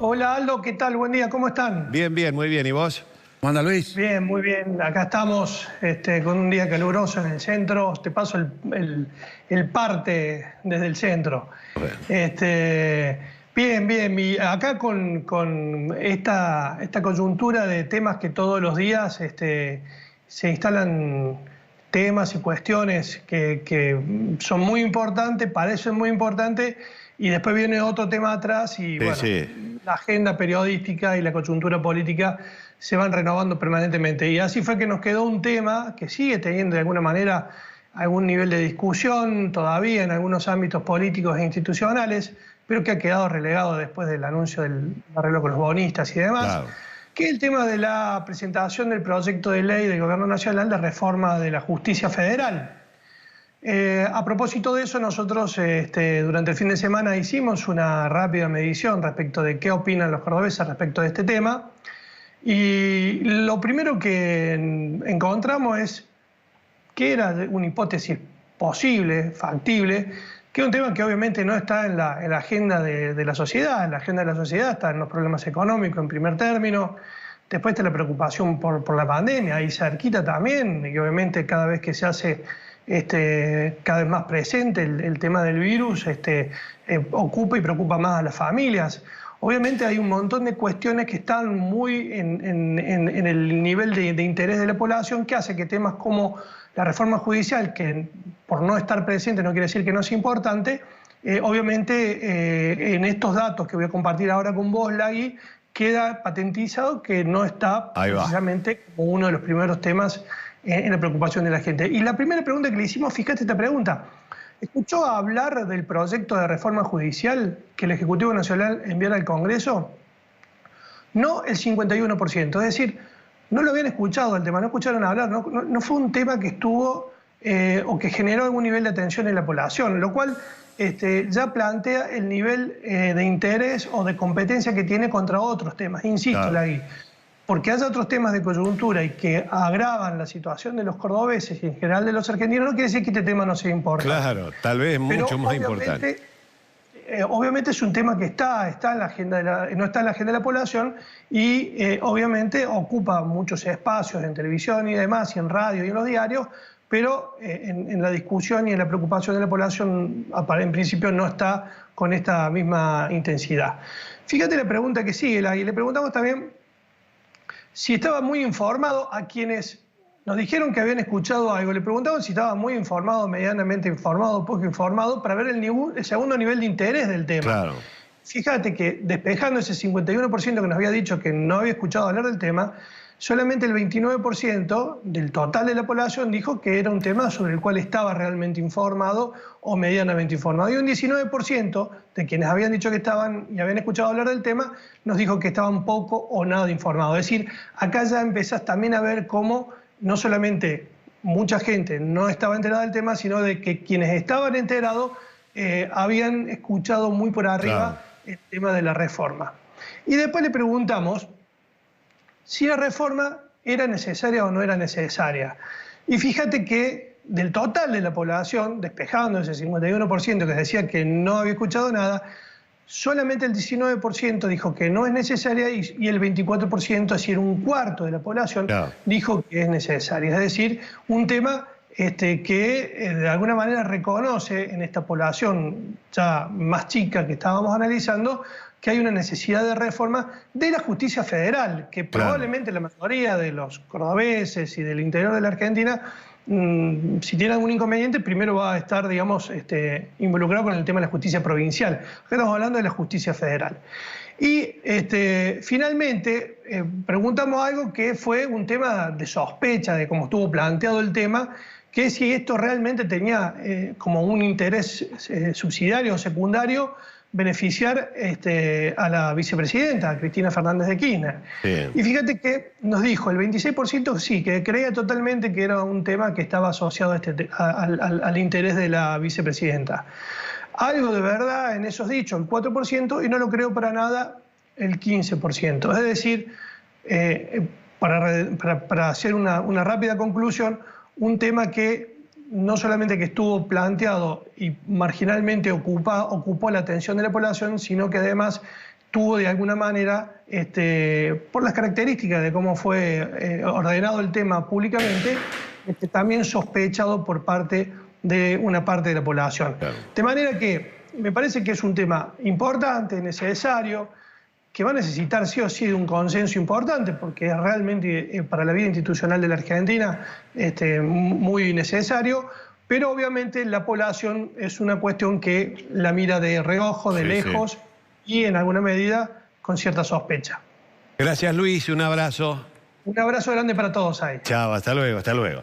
Hola Aldo, ¿qué tal? Buen día, ¿cómo están? Bien, bien, muy bien. ¿Y vos? ¿Cómo anda, Luis? Bien, muy bien. Acá estamos con un día caluroso en el centro. Te paso el parte desde el centro. Bueno. Bien, bien. Y acá con esta coyuntura de temas que todos los días se instalan temas y cuestiones que son muy importantes, parecen muy importantes, y después viene otro tema atrás y Sí, bueno, sí. la agenda periodística y la coyuntura política se van renovando permanentemente. Y así fue que nos quedó un tema que sigue teniendo de alguna manera algún nivel de discusión todavía en algunos ámbitos políticos e institucionales, pero que ha quedado relegado después del anuncio del arreglo con los bonistas y demás, Claro. que es el tema de la presentación del proyecto de ley del Gobierno Nacional de reforma de la justicia federal. A propósito de eso, nosotros durante el fin de semana hicimos una rápida medición respecto de qué opinan los cordobeses respecto de este tema. Y lo primero que encontramos es que era una hipótesis posible, factible, que es un tema que obviamente no está en la agenda de la sociedad. En la agenda de la sociedad están los problemas económicos en primer término, después está la preocupación por la pandemia, ahí cerquita también, y obviamente cada vez que se hace cada vez más presente el tema del virus, ocupa y preocupa más a las familias. Obviamente hay un montón de cuestiones que están muy en el nivel de interés de la población, que hace que temas como la reforma judicial, que por no estar presente no quiere decir que no es importante, obviamente en estos datos que voy a compartir ahora con vos, Lagui, queda patentizado que no está precisamente como uno de los primeros temas en la preocupación de la gente. Y la primera pregunta que le hicimos, fíjate esta pregunta: ¿escuchó hablar del proyecto de reforma judicial que el Ejecutivo Nacional enviara al Congreso? No el 51%, es decir, no lo habían escuchado el tema, no escucharon hablar, no fue un tema que estuvo o que generó algún nivel de atención en la población, lo cual ya plantea el nivel de interés o de competencia que tiene contra otros temas. Insisto, Claro. Lagui, porque haya otros temas de coyuntura y que agravan la situación de los cordobeses y en general de los argentinos, no quiere decir que este tema no sea importante. Claro, tal vez mucho más importante. Obviamente es un tema que está en la agenda no está en la agenda de la población y obviamente ocupa muchos espacios en televisión y demás, y en radio y en los diarios, pero en la discusión y en la preocupación de la población en principio no está con esta misma intensidad. Fíjate la pregunta que sigue, y le preguntamos también si estaba muy informado a quienes nos dijeron que habían escuchado algo. Le preguntamos si estaba muy informado, medianamente informado, poco informado, para ver el segundo nivel de interés del tema. Claro. Fíjate que despejando ese 51% que nos había dicho que no había escuchado hablar del tema, solamente el 29% del total de la población dijo que era un tema sobre el cual estaba realmente informado o medianamente informado. Y un 19% de quienes habían dicho que estaban y habían escuchado hablar del tema nos dijo que estaban poco o nada informados. Es decir, acá ya empezás también a ver cómo no solamente mucha gente no estaba enterada del tema, sino de que quienes estaban enterados habían escuchado muy por arriba el tema de la reforma. Y después le preguntamos si la reforma era necesaria o no era necesaria. Y fíjate que del total de la población, despejando ese 51% que decía que no había escuchado nada, solamente el 19% dijo que no es necesaria y el 24%, es decir, un cuarto de la población, dijo que es necesaria. Es decir, un tema que de alguna manera reconoce en esta población ya más chica que estábamos analizando que hay una necesidad de reforma de la justicia federal, que probablemente la mayoría de los cordobeses y del interior de la Argentina, si tiene algún inconveniente, primero va a estar, digamos, involucrado con el tema de la justicia provincial. Acá estamos hablando de la justicia federal. Y finalmente preguntamos algo que fue un tema de sospecha de cómo estuvo planteado el tema, que es si esto realmente tenía como un interés subsidiario o secundario beneficiar a la vicepresidenta, a Cristina Fernández de Kirchner. Bien. Y fíjate que nos dijo el 26% sí, que creía totalmente que era un tema que estaba asociado al interés de la vicepresidenta. Algo de verdad en esos dichos, el 4%, y no lo creo para nada el 15%. Es decir, para hacer una rápida conclusión, un tema que no solamente que estuvo planteado y marginalmente ocupó la atención de la población, sino que además tuvo de alguna manera, por las características de cómo fue ordenado el tema públicamente, también sospechado por parte de una parte de la población. Claro. De manera que me parece que es un tema importante, necesario, que va a necesitar sí o sí de un consenso importante, porque es realmente para la vida institucional de la Argentina muy necesario, pero obviamente la población es una cuestión que la mira de reojo, de lejos, y en alguna medida con cierta sospecha. Gracias, Luis, un abrazo. Un abrazo grande para todos ahí. Chao, hasta luego, hasta luego.